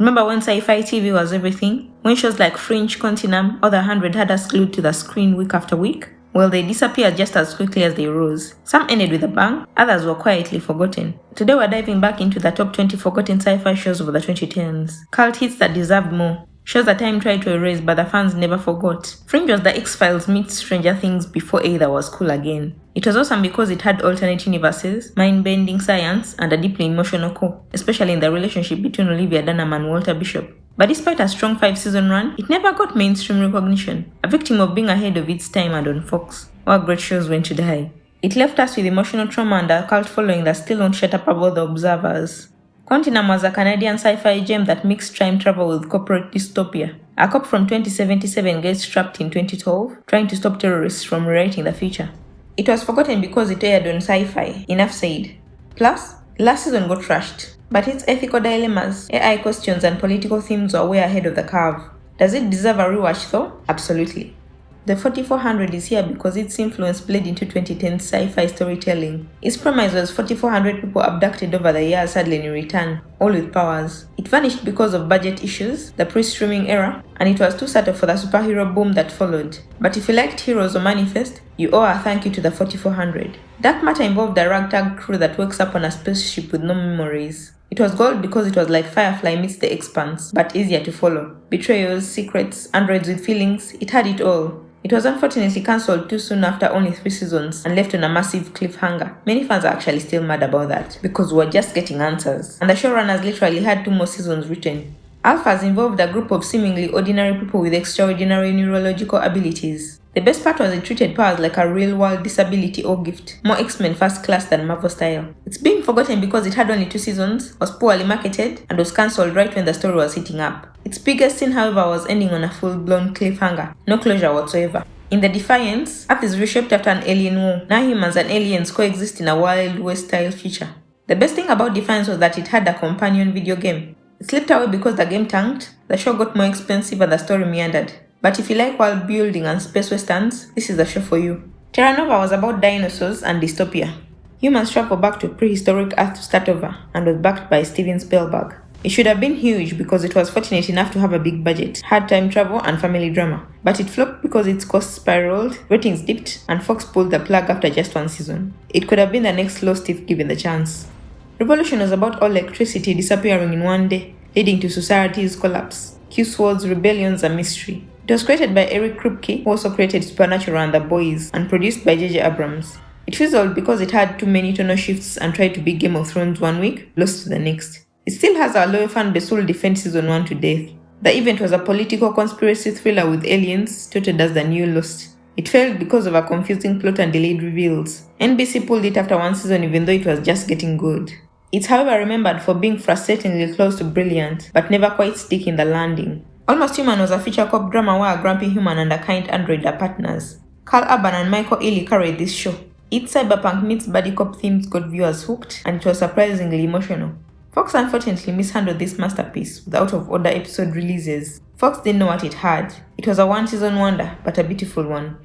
Remember when sci-fi TV was everything? When shows like Fringe, Continuum, or The 100 had us glued to the screen week after week? Well, they disappeared just as quickly as they rose. Some ended with a bang, others were quietly forgotten. Today we're diving back into the top 20 forgotten sci-fi shows of the 2010s. Cult hits that deserved more. Shows that time tried to erase but the fans never forgot. Fringe was the X-Files meets Stranger Things before either was cool again. It was awesome because it had alternate universes, mind-bending science, and a deeply emotional core, especially in the relationship between Olivia Dunham and Walter Bishop. But despite a strong 5-season run, it never got mainstream recognition, a victim of being ahead of its time and on Fox. What great shows went to die. It left us with emotional trauma and a cult following that still won't shut up about the observers. Continuum was a Canadian sci-fi gem that mixed time travel with corporate dystopia. A cop from 2077 gets trapped in 2012, trying to stop terrorists from rewriting the future. It was forgotten because it aired on sci-fi, enough said. Plus, last season got trashed, but its ethical dilemmas, AI questions and political themes were way ahead of the curve. Does it deserve a rewatch though? Absolutely. The 4400 is here because its influence bled into 2010 sci-fi storytelling. Its premise was 4400 people abducted over the years suddenly return, all with powers. It vanished because of budget issues, the pre-streaming era, and it was too subtle for the superhero boom that followed. But if you liked Heroes or Manifest, you owe a thank you to the 4400. Dark Matter involved a ragtag crew that wakes up on a spaceship with no memories. It was gold because it was like Firefly meets The Expanse, but easier to follow. Betrayals, secrets, androids with feelings, it had it all. It was unfortunately cancelled too soon after only 3 seasons and left on a massive cliffhanger. Many fans are actually still mad about that, because we were just getting answers, and the showrunners literally had 2 more seasons written. Alphas involved a group of seemingly ordinary people with extraordinary neurological abilities. The best part was it treated powers like a real-world disability or gift, more X-Men first class than Marvel style. It's being forgotten because it had only 2 seasons, was poorly marketed, and was cancelled right when the story was heating up. Its biggest sin, however, was ending on a full-blown cliffhanger, no closure whatsoever. In The Defiance, Earth is reshaped after an alien war. Now humans and aliens coexist in a Wild West-style future. The best thing about Defiance was that it had a companion video game. It slipped away because the game tanked, the show got more expensive and the story meandered. But if you like world building and space westerns, this is the show for you. Terra Nova was about dinosaurs and dystopia. Humans travel back to prehistoric Earth to start over, and was backed by Steven Spielberg. It should have been huge because it was fortunate enough to have a big budget, had time travel and family drama. But it flopped because its costs spiraled, ratings dipped, and Fox pulled the plug after just 1 season. It could have been the next Lost if given the chance. Revolution was about all electricity disappearing in one day, leading to society's collapse. Q-swords, rebellions, and mystery. It was created by Eric Kripke, who also created Supernatural and The Boys, and produced by J.J. Abrams. It fizzled because it had too many tonal shifts and tried to be Game of Thrones one week, lost to the next. It still has a loyal fan base who will defend season 1 to death. The event was a political conspiracy thriller with aliens, touted as the new Lost. It failed because of a confusing plot and delayed reveals. NBC pulled it after 1 season even though it was just getting good. It's however remembered for being frustratingly close to brilliant, but never quite sticking the landing. Almost Human was a feature cop drama where a grumpy human and a kind android are partners. Carl Urban and Michael Ealy carried this show. Its cyberpunk meets buddy cop themes got viewers hooked, and it was surprisingly emotional. Fox unfortunately mishandled this masterpiece with out-of-order episode releases. Fox didn't know what it had. It was a 1-season wonder, but a beautiful one.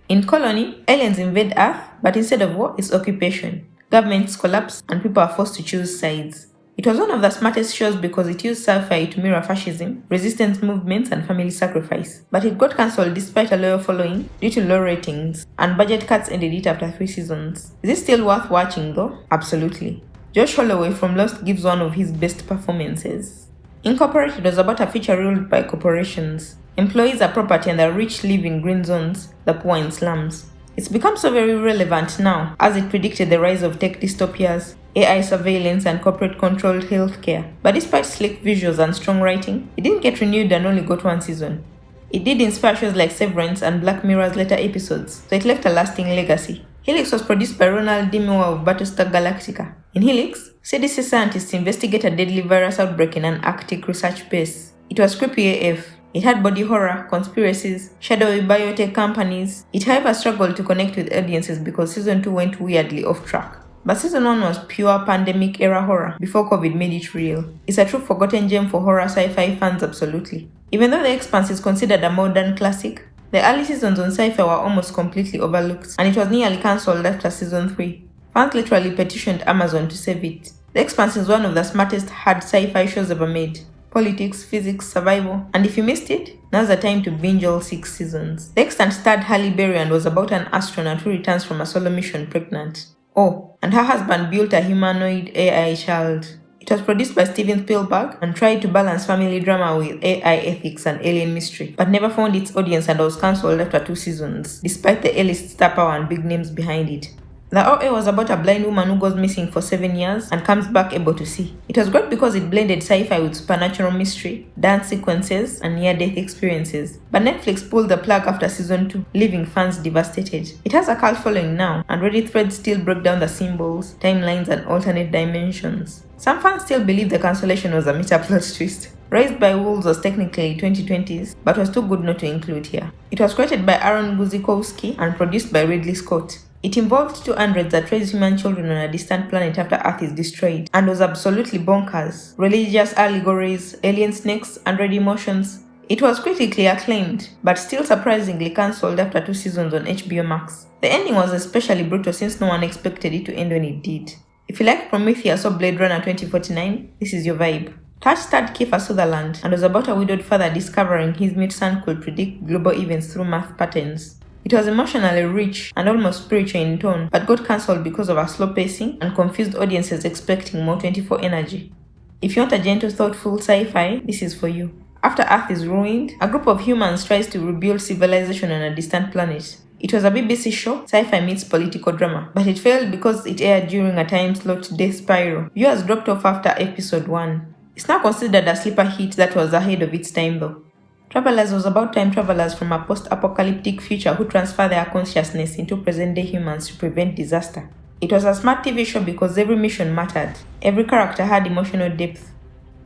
In Colony, aliens invade Earth, but instead of war, it's occupation. Governments collapse, and people are forced to choose sides. It was one of the smartest shows because it used sci-fi to mirror fascism, resistance movements, and family sacrifice. But it got cancelled despite a loyal following due to low ratings, and budget cuts ended it after 3 seasons. Is it still worth watching though? Absolutely. Josh Holloway from Lost gives one of his best performances. Incorporated was about a future ruled by corporations. Employees are property and the rich live in green zones, the poor in slums. It's become so very relevant now, as it predicted the rise of tech dystopias, AI surveillance, and corporate-controlled healthcare. But despite slick visuals and strong writing, it didn't get renewed and only got 1 season. It did inspire shows like Severance and Black Mirror's later episodes, so it left a lasting legacy. Helix was produced by Ronald D. Moore of Battlestar Galactica. In Helix, CDC scientists investigate a deadly virus outbreak in an Arctic research base. It was creepy AF. It had body horror, conspiracies, shadowy biotech companies. It however struggled to connect with audiences because season 2 went weirdly off track. But season 1 was pure pandemic era horror before COVID made it real. It's a true forgotten gem for horror sci-fi fans absolutely. Even though The Expanse is considered a modern classic, the early seasons on sci-fi were almost completely overlooked, and it was nearly cancelled after season 3. Fans literally petitioned Amazon to save it. The Expanse is one of the smartest hard sci-fi shows ever made. politics, physics, survival, and if you missed it, now's the time to binge all 6 seasons. The extant starred Halle Berry and was about an astronaut who returns from a solo mission pregnant. Oh, and her husband built a humanoid AI child. It was produced by Steven Spielberg and tried to balance family drama with AI ethics and alien mystery, but never found its audience and was cancelled after 2 seasons, despite the A-list star power and big names behind it. The OA was about a blind woman who goes missing for 7 years and comes back able to see. It was great because it blended sci-fi with supernatural mystery, dance sequences, and near-death experiences. But Netflix pulled the plug after season 2, leaving fans devastated. It has a cult following now, and Reddit threads still break down the symbols, timelines, and alternate dimensions. Some fans still believe the cancellation was a meta-plot twist. Raised by Wolves was technically 2020s, but was too good not to include here. It was created by Aaron Guzikowski and produced by Ridley Scott. It involved 2 androids that raise human children on a distant planet after Earth is destroyed, and was absolutely bonkers. Religious allegories, alien snakes, android emotions. It was critically acclaimed, but still surprisingly cancelled after 2 seasons on HBO Max. The ending was especially brutal since no one expected it to end when it did. If you like Prometheus or Blade Runner 2049, this is your vibe. Touch starred Kiefer Sutherland and was about a widowed father discovering his mute son could predict global events through math patterns. It was emotionally rich and almost spiritual in tone, but got cancelled because of a slow pacing and confused audiences expecting more 24 energy. If you want a gentle, thoughtful sci-fi, this is for you. After Earth is ruined, a group of humans tries to rebuild civilization on a distant planet. It was a BBC show, sci-fi meets political drama, but it failed because it aired during a time-slot death spiral. Viewers dropped off after episode 1. It's now considered a sleeper hit that was ahead of its time though. Travelers was about time travelers from a post-apocalyptic future who transfer their consciousness into present-day humans to prevent disaster. It was a smart TV show because every mission mattered. Every character had emotional depth.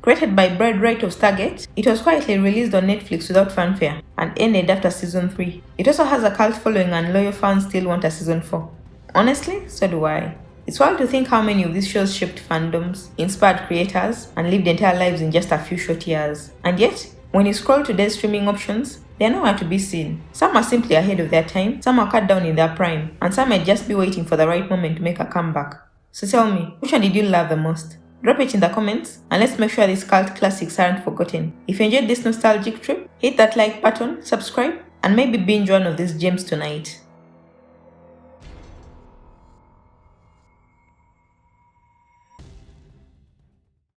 Created by Brad Wright of Stargate, it was quietly released on Netflix without fanfare and ended after season 3. It also has a cult following and loyal fans still want a season 4. Honestly, so do I. It's wild to think how many of these shows shaped fandoms, inspired creators, and lived entire lives in just a few short years. And yet, when you scroll today's streaming options, they are nowhere to be seen. Some are simply ahead of their time, some are cut down in their prime, and some might just be waiting for the right moment to make a comeback. So tell me, which one did you love the most? Drop it in the comments, and let's make sure these cult classics aren't forgotten. If you enjoyed this nostalgic trip, hit that like button, subscribe, and maybe binge one of these gems tonight.